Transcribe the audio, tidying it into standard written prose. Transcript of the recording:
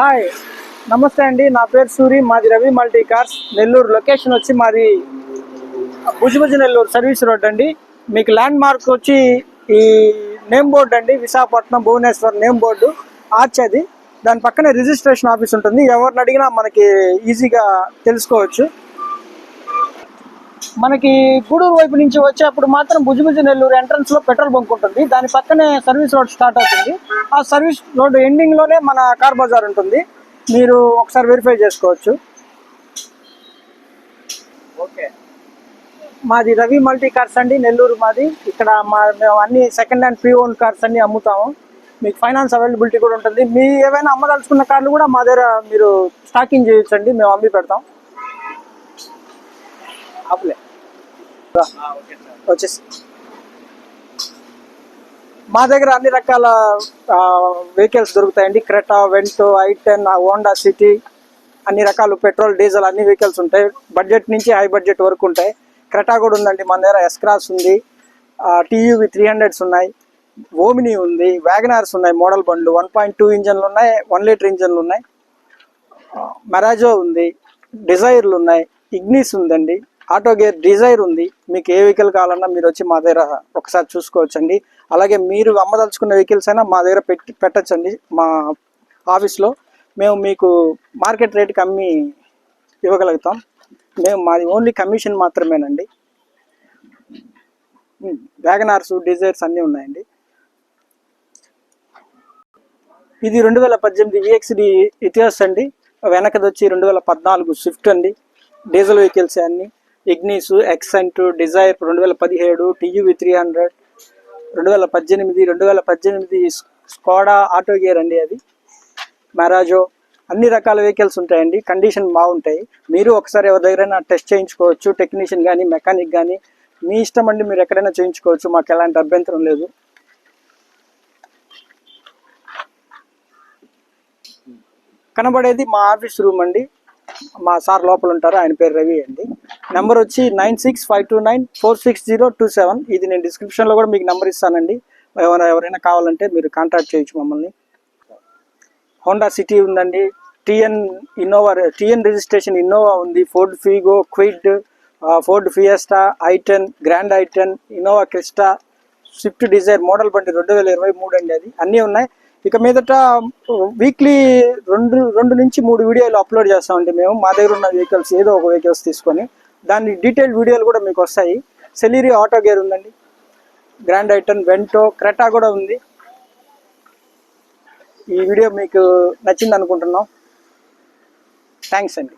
Hi నమస్తే అండి, నా పేరు సూరి. మాది Ravi multi cars Nellore. Location వచ్చి మాది భుజభుజ నెల్లూరు సర్వీస్ రోడ్ అండి. మీకు ల్యాండ్ మార్క్ వచ్చి ఈ నేమ్ బోర్డు అండి, Visakhapatnam Bhubaneswar name board arch. అది దాని పక్కనే రిజిస్ట్రేషన్ ఆఫీస్ ఉంటుంది. ఎవరిని అడిగినా మనకి ఈజీగా తెలుసుకోవచ్చు. మనకి గూడూరు వైపు నుంచి వచ్చేప్పుడు మాత్రం భుజభుజ నెల్లూరు ఎంట్రన్స్ లో పెట్రోల్ బంక్ ఉంటుంది. దాని పక్కనే సర్వీస్ రోడ్ స్టార్ట్ అవుతుంది. ఆ సర్వీస్ రోడ్ ఎండింగ్ లోనే మన కార్ బజార్ ఉంటుంది. మీరు ఒకసారి వెరిఫై చేసుకోవచ్చు. ఓకే, మాది రవి మల్టీ కార్స్ అండి, నెల్లూరు మాది. ఇక్కడ మేము అన్ని second hand pre own cars అన్ని అమ్ముతాము. మీకు ఫైనాన్స్ అవైలబిలిటీ కూడా ఉంటుంది. మీ ఏవైనా అమ్మదలుచుకున్న కార్లు కూడా మా దగ్గర మీరు స్టాకింగ్ చేయొచ్చండి, మేము అమ్మి పెడతాం. అప్పులే వచ్చేసి మా దగ్గర అన్ని రకాల వెహికల్స్ దొరుకుతాయండి. Creta, Vento, i10, Honda city, అన్ని రకాలు పెట్రోల్ డీజిల్ అన్ని వెహికల్స్ ఉంటాయి. బడ్జెట్ నుంచి హై బడ్జెట్ వరకు ఉంటాయి. క్రెటా కూడా ఉందండి మన దగ్గర. ఎస్క్రాస్ ఉంది, TUV 300s ఉన్నాయి, ఓమినీ ఉంది, వ్యాగనార్స్ ఉన్నాయి, మోడల్ బండ్లు 1.2 ఇంజన్లు ఉన్నాయి, 1 లీటర్ ఇంజన్లు ఉన్నాయి, మెరాజో ఉంది, డిజైర్లు ఉన్నాయి, ఇగ్నిస్ ఉందండి, ఆటో గేర్ డిజైర్ ఉంది. మీకు ఏ వెహికల్ కావాలన్నా మీరు వచ్చి మా దగ్గర ఒకసారి చూసుకోవచ్చండి. అలాగే మీరు అమ్మదలుచుకున్న వెహికల్స్ అయినా మా దగ్గర పెట్టచ్చండి. మా ఆఫీస్లో మేము మీకు మార్కెట్ రేట్కి అమ్మి ఇవ్వగలుగుతాం. మాది ఓన్లీ కమిషన్ మాత్రమేనండి. వ్యాగనార్స్, డిజైర్స్ అన్నీ ఉన్నాయండి. ఇది 2018 VXD ఇతిహాస్ అండి. వెనకది వచ్చి 2014 స్విఫ్ట్ అండి. డీజిల్ వెహికల్స్ అన్ని. Ignis, Xcent, Dzire 2017, TUV 300 2018, 2018 Skoda auto gear అండి. అది మెరాజో, అన్ని రకాల వెహికల్స్ ఉంటాయండి. కండిషన్ బాగుంటాయి. మీరు ఒకసారి ఎవరి దగ్గరైనా టెస్ట్ చేయించుకోవచ్చు. టెక్నీషియన్ కానీ మెకానిక్ కానీ మీ ఇష్టం అండి, మీరు ఎక్కడైనా చేయించుకోవచ్చు. మాకు ఎలాంటి అభ్యంతరం లేదు. కనబడేది మా ఆఫీస్ రూమ్ అండి. మా సార్ లోపల ఉంటారు, ఆయన పేరు రవి అండి. నెంబర్ వచ్చి 9652946027. ఇది నేను డిస్క్రిప్షన్లో కూడా మీకు నెంబర్ ఇస్తానండి. ఎవరైనా కావాలంటే మీరు కాంటాక్ట్ చేయొచ్చు మమ్మల్ని. హోండా సిటీ ఉందండి, టిఎన్ రిజిస్ట్రేషన్ ఇన్నోవా ఉంది, Ford Figo, Kwid, Ford Fiesta, i10, Grand i10, Innova Crysta, Swift Dzire model బండి 2023 అండి. అది అన్నీ ఉన్నాయి. ఇక మీదట వీక్లీ 2 నుంచి 3 వీడియోలు అప్లోడ్ చేస్తామండి మేము. మా దగ్గర ఉన్న వెహికల్స్ ఏదో ఒక వెహికల్స్ తీసుకొని దాని డీటెయిల్ వీడియోలు కూడా మీకు వస్తాయి. సెలీరియో ఆటో గేర్ ఉందండి, గ్రాండ్ i10, వెంటో, క్రెటా కూడా ఉంది. ఈ వీడియో మీకు నచ్చింది అనుకుంటున్నాం. థ్యాంక్స్ అండి.